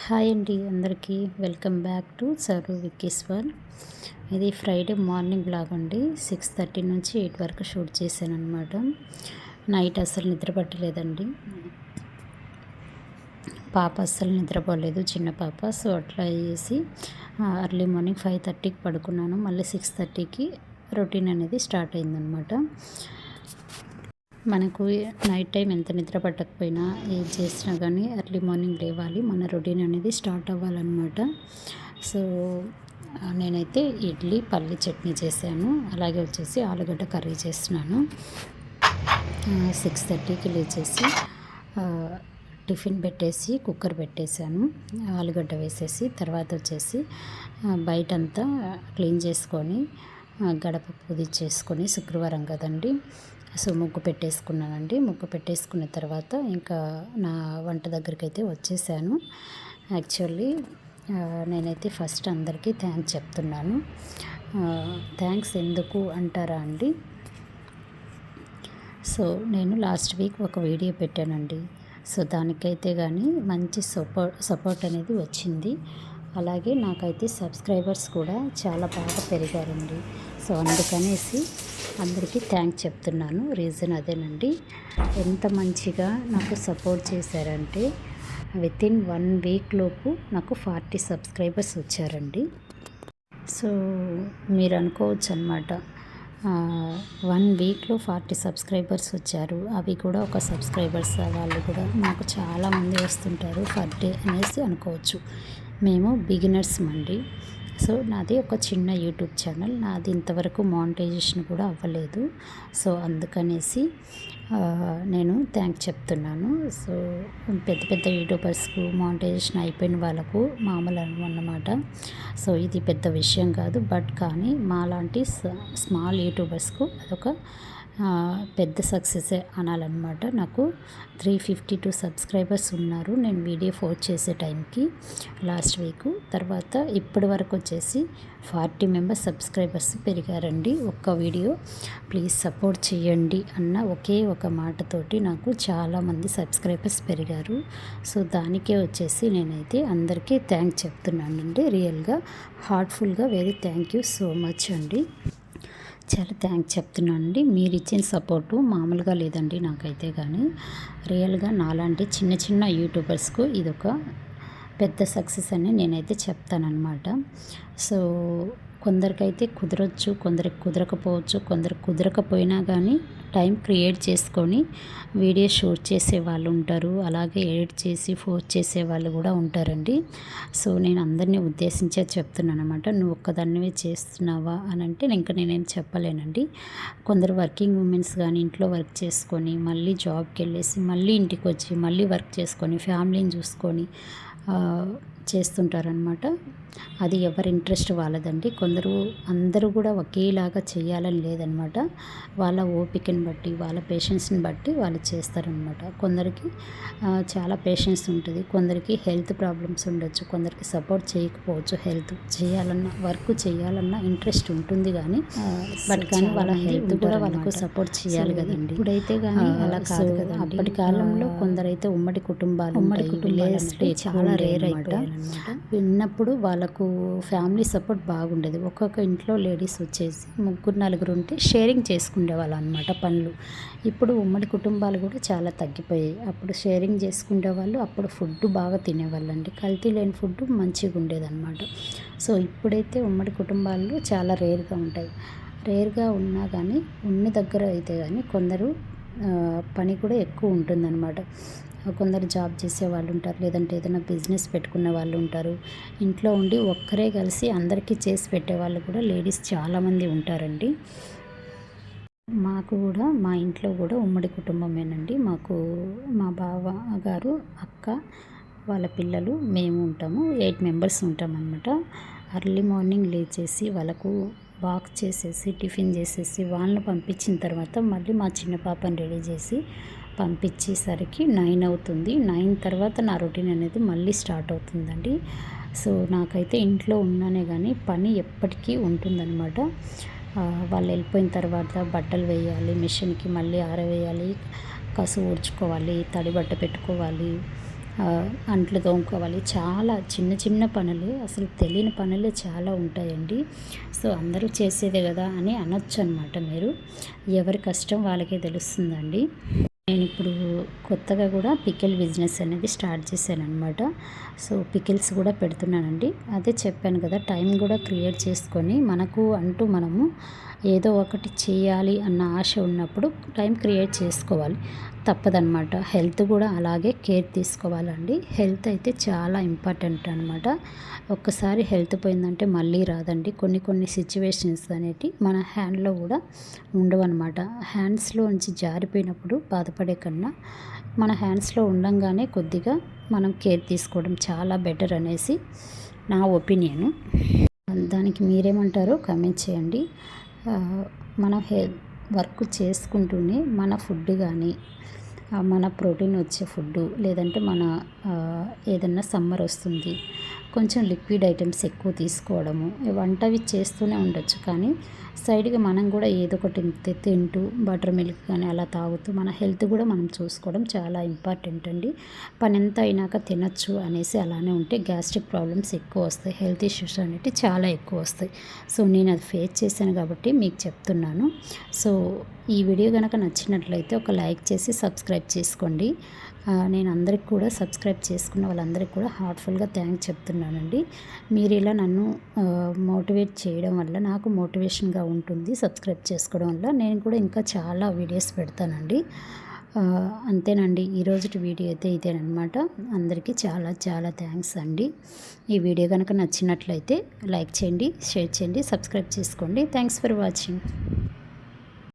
Hi అండి అందరికీ welcome back to sir విక్కీస్ world. ఇది ఫ్రైడే మార్నింగ్ బ్లాగ్ అండి. 6:30 నుంచి 8 వరకు షూట్ చేశాను అనమాట. నైట్ అస్సలు నిద్ర పట్టలేదండి. పాప అస్సలు నిద్రపోలేదు, చిన్న పాప. సో అట్లా చేసి ఎర్లీ మార్నింగ్ 5:30కి పడుకున్నాను. మళ్ళీ 6:30కి రొటీన్ అనేది స్టార్ట్ అయిందనమాట. మనకు నైట్ టైం ఎంత నిద్ర పట్టకపోయినా ఏం చేసినా కానీ ఎర్లీ మార్నింగ్ లేవాలి, మన రొటీన్ అనేది స్టార్ట్ అవ్వాలన్నమాట. సో నేనైతే ఇడ్లీ పల్లి చట్నీ చేశాను, అలాగే వచ్చేసి ఆలుగడ్డ కర్రీ చేస్తున్నాను. 6:30కి లేచేసి టిఫిన్ పెట్టేసి కుక్కర్ పెట్టేశాను, ఆలుగడ్డ వేసేసి తర్వాత వచ్చేసి బయటంతా క్లీన్ చేసుకొని గడప పూజ చేసుకొని, శుక్రవారం కదండి. సో ముగ్గు పెట్టేసుకున్నానండి. ముగ్గు పెట్టేసుకున్న తర్వాత ఇంకా నా వంట దగ్గరికి అయితే వచ్చేసాను. యాక్చువల్లీ నేనైతే ఫస్ట్ అందరికీ థ్యాంక్స్ చెప్తున్నాను. థ్యాంక్స్ ఎందుకు అంటారా అండి? సో నేను లాస్ట్ వీక్ ఒక వీడియో పెట్టానండి. సో దానికైతే కానీ మంచి సపోర్ట్ అనేది వచ్చింది. అలాగే నాకైతే సబ్స్క్రైబర్స్ కూడా చాలా బాగా పెరిగారండి. సో అందుకనేసి అందరికీ థ్యాంక్స్ చెప్తున్నాను. రీజన్ అదేనండి. ఎంత మంచిగా నాకు సపోర్ట్ చేశారంటే వితిన్ 1 వీక్ లోపు నాకు 40 సబ్స్క్రైబర్స్ వచ్చారండి. సో మీరు అనుకోవచ్చు అనమాట, 1 వీక్లో 40 సబ్స్క్రైబర్స్ వచ్చారు. అవి కూడా ఒక సబ్స్క్రైబర్స్ వాళ్ళు కూడా నాకు చాలామంది వస్తుంటారు పర్ డే అనేసి అనుకోవచ్చు. మేము బిగినర్స్ అండి. సో నాది ఒక చిన్న యూట్యూబ్ ఛానల్, నాది ఇంతవరకు మానిటైజేషన్ కూడా అవ్వలేదు. సో అందుకనేసి నేను థ్యాంక్స్ చెప్తున్నాను. సో పెద్ద పెద్ద యూట్యూబర్స్కు మానిటైజేషన్ అయిపోయిన వాళ్ళకు మామూలు అన్నమాట. సో ఇది పెద్ద విషయం కాదు, బట్ కానీ మాలాంటి స్మాల్ యూట్యూబర్స్కు అదొక పెద్ద సక్సెసే అనాలన్నమాట. నాకు 352 సబ్స్క్రైబర్స్ ఉన్నారు నేను వీడియో పోస్ట్ చేసే టైంకి లాస్ట్ వీక్. తర్వాత ఇప్పటి వరకు వచ్చేసి 40 మెంబర్స్ సబ్స్క్రైబర్స్ పెరిగారండి. ఒక్క వీడియో ప్లీజ్ సపోర్ట్ చేయండి అన్న ఒకే ఒక మాటతోటి నాకు చాలామంది సబ్స్క్రైబర్స్ పెరిగారు. సో దానికే వచ్చేసి నేనైతే అందరికీ థ్యాంక్స్ చెప్తున్నానండి. రియల్గా హార్ట్ఫుల్గా very thank you so much అండి. చాలా థ్యాంక్స్ చెప్తున్నానండి. మీరు ఇచ్చిన సపోర్టు మామూలుగా లేదండి నాకైతే. కానీ రియల్గా నాలాంటి చిన్న చిన్న యూట్యూబర్స్కు ఇదొక పెద్ద సక్సెస్ అని నేనైతే చెప్తానన్నమాట. సో కొందరికైతే కుదరచ్చు, కొందరికి కుదరకపోవచ్చు. కొందరికి కుదరకపోయినా కానీ టైం క్రియేట్ చేసుకొని వీడియో షూట్ చేసే వాళ్ళు ఉంటారు, అలాగే ఎడిట్ చేసి పోస్ట్ చేసే వాళ్ళు కూడా ఉంటారండి. సో నేను అందరినీ ఉద్దేశించే చెప్తున్నాను అనమాట. నువ్వు ఒక్కదానివే చేస్తున్నావా అని అంటే ఇంకా నేనేం చెప్పలేనండి. కొందరు వర్కింగ్ ఉమెన్స్ కానీ ఇంట్లో వర్క్ చేసుకొని మళ్ళీ జాబ్కి వెళ్ళేసి మళ్ళీ ఇంటికి వచ్చి మళ్ళీ వర్క్ చేసుకొని ఫ్యామిలీని చూసుకొని చేస్తుంటారనమాట. అది ఎవరి ఇంట్రెస్ట్ వాళ్ళదండి. అందరూ కూడా ఒకేలాగా చేయాలని లేదనమాట. వాళ్ళ ఓపికని బట్టి వాళ్ళ పేషెన్స్ని బట్టి వాళ్ళు చేస్తారనమాట. కొందరికి చాలా పేషెన్స్ ఉంటుంది, కొందరికి హెల్త్ ప్రాబ్లమ్స్ ఉండొచ్చు, కొందరికి సపోర్ట్ చేయకపోవచ్చు. హెల్త్ వర్క్ చేయాలన్న ఇంట్రెస్ట్ ఉంటుంది కానీ బట్ కానీ వాళ్ళ హెల్త్ కూడా వాళ్ళకు సపోర్ట్ చేయాలి కదండి. ఇప్పుడైతే కానీ అలా కాదు కదా. అప్పటి కాలంలో కొందరైతే ఉమ్మడి కుటుంబాలు చాలా రేర్ అయిపోయారు. విన్నప్పుడు వాళ్ళకు ఫ్యామిలీ సపోర్ట్ బాగుండేది. ఒక్కొక్క ఇంట్లో లేడీస్ వచ్చేసి 3-4 ఉంటే షేరింగ్ చేసుకునే వాళ్ళు అనమాట పనులు. ఇప్పుడు ఉమ్మడి కుటుంబాలు కూడా చాలా తగ్గిపోయాయి. అప్పుడు షేరింగ్ చేసుకునే వాళ్ళు, అప్పుడు ఫుడ్ బాగా తినేవాళ్ళండి. కల్తీ లేని ఫుడ్ మంచిగా ఉండేదన్నమాట. సో ఇప్పుడైతే ఉమ్మడి కుటుంబాలు చాలా రేర్గా ఉంటాయి. రేర్గా ఉన్నా కానీ ఉన్న దగ్గర అయితే కానీ కొందరు పని కూడా ఎక్కువ ఉంటుందన్నమాట. కొందరు జాబ్ చేసే వాళ్ళు ఉంటారు, లేదంటే ఏదైనా బిజినెస్ పెట్టుకున్న వాళ్ళు ఉంటారు. ఇంట్లో ఉండి ఒక్కరే కలిసి అందరికీ చేసి పెట్టే వాళ్ళు కూడా లేడీస్ చాలామంది ఉంటారండి. మాకు కూడా మా ఇంట్లో కూడా ఉమ్మడి కుటుంబమేనండి. మాకు మా బావ గారు, అక్క, వాళ్ళ పిల్లలు, మేము ఉంటాము. 8 మెంబర్స్ ఉంటామన్నమాట. ఎర్లీ మార్నింగ్ లేచేసి వాళ్ళకు బాక్స్ చేసేసి టిఫిన్ చేసేసి వాళ్ళని పంపించిన తర్వాత మళ్ళీ మా చిన్న పాపని రెడీ చేసి పంపించేసరికి 9 అవుతుంది. 9 తర్వాత నా రొటీన్ అనేది మళ్ళీ స్టార్ట్ అవుతుందండి. సో నాకైతే ఇంట్లో ఉన్నానే కానీ పని ఎప్పటికీ ఉంటుందన్నమాట. వాళ్ళు వెళ్ళిపోయిన తర్వాత బట్టలు వేయాలి, మిషన్కి మళ్ళీ ఆరవేయాలి, కసు ఊడ్చుకోవాలి, తడి బట్ట పెట్టుకోవాలి. అంట్లు తోముకోవాలి, చాలా చిన్న చిన్న పనులు, అసలు తెలియని పనులు చాలా ఉంటాయండి. సో అందరూ చేసేదే కదా అని అనొచ్చు అనమాట. మీరు ఎవరి కష్టం వాళ్ళకే తెలుస్తుందండి. నేను ఇప్పుడు కొత్తగా కూడా పికిల్ బిజినెస్ అనేది స్టార్ట్ చేశాననమాట. సో పికిల్స్ కూడా పెడుతున్నానండి. అదే చెప్పాను కదా, టైం కూడా క్రియేట్ చేసుకొని మనకు అంటూ మనము ఏదో ఒకటి చేయాలి అన్న ఆశ ఉన్నప్పుడు టైం క్రియేట్ చేసుకోవాలి, తప్పదనమాట. హెల్త్ కూడా అలాగే కేర్ తీసుకోవాలండి. హెల్త్ అయితే చాలా ఇంపార్టెంట్ అనమాట. ఒక్కసారి హెల్త్ పోయిందంటే మళ్ళీ రాదండి. కొన్ని కొన్ని సిచ్యువేషన్స్ అనేవి మన హ్యాండ్లో కూడా ఉండవన్నమాట. హ్యాండ్స్లో నుంచి జారిపోయినప్పుడు బాధపడే కన్నా మన హ్యాండ్స్లో ఉండంగానే కొద్దిగా మనం కేర్ తీసుకోవడం చాలా బెటర్ అనేసి నా ఒపీనియను. దానికి మీరేమంటారో కామెంట్ చేయండి. మన వర్క్ చేసుకుంటూనే మన ఫుడ్ కానీ, మన ప్రోటీన్ వచ్చే ఫుడ్డు, లేదంటే మన ఏదన్నా సమ్మర్ వస్తుంది కొంచెం లిక్విడ్ ఐటమ్స్ ఎక్కువ తీసుకోవడము, వంటవి చేస్తూనే ఉండొచ్చు. కానీ సైడ్గా మనం కూడా ఏదో ఒకటి తింటూ బటర్ మిల్క్ కానీ అలా తాగుతూ మన హెల్త్ కూడా మనం చూసుకోవడం చాలా ఇంపార్టెంట్ అండి. పని ఎంత అయినాక తినచ్చు అనేసి అలానే ఉంటే గ్యాస్ట్రిక్ ప్రాబ్లమ్స్ ఎక్కువ వస్తాయి, హెల్త్ ఇష్యూస్ అనేవి చాలా ఎక్కువ వస్తాయి. సో నేను అది ఫేస్ చేశాను కాబట్టి మీకు చెప్తున్నాను. సో ఈ వీడియో కనుక నచ్చినట్లయితే ఒక లైక్ చేసి సబ్స్క్రైబ్ చేసుకోండి. నేను అందరికి కూడా సబ్స్క్రైబ్ చేసుకున్న వాళ్ళందరికీ కూడా హార్ట్ఫుల్గా థ్యాంక్స్ చెప్తున్నానండి. మీరు ఇలా నన్ను మోటివేట్ చేయడం వల్ల నాకు మోటివేషన్గా ఉంటుంది. సబ్స్క్రైబ్ చేసుకోవడం వల్ల నేను కూడా ఇంకా చాలా వీడియోస్ పెడతానండి. అంతేనండి, ఈరోజుటి వీడియో అయితే ఇదేనమాట. అందరికీ చాలా చాలా థ్యాంక్స్ అండి. ఈ వీడియో కనుక నచ్చినట్లయితే లైక్ చేయండి, షేర్ చేయండి, సబ్స్క్రైబ్ చేసుకోండి. Thanks for watching.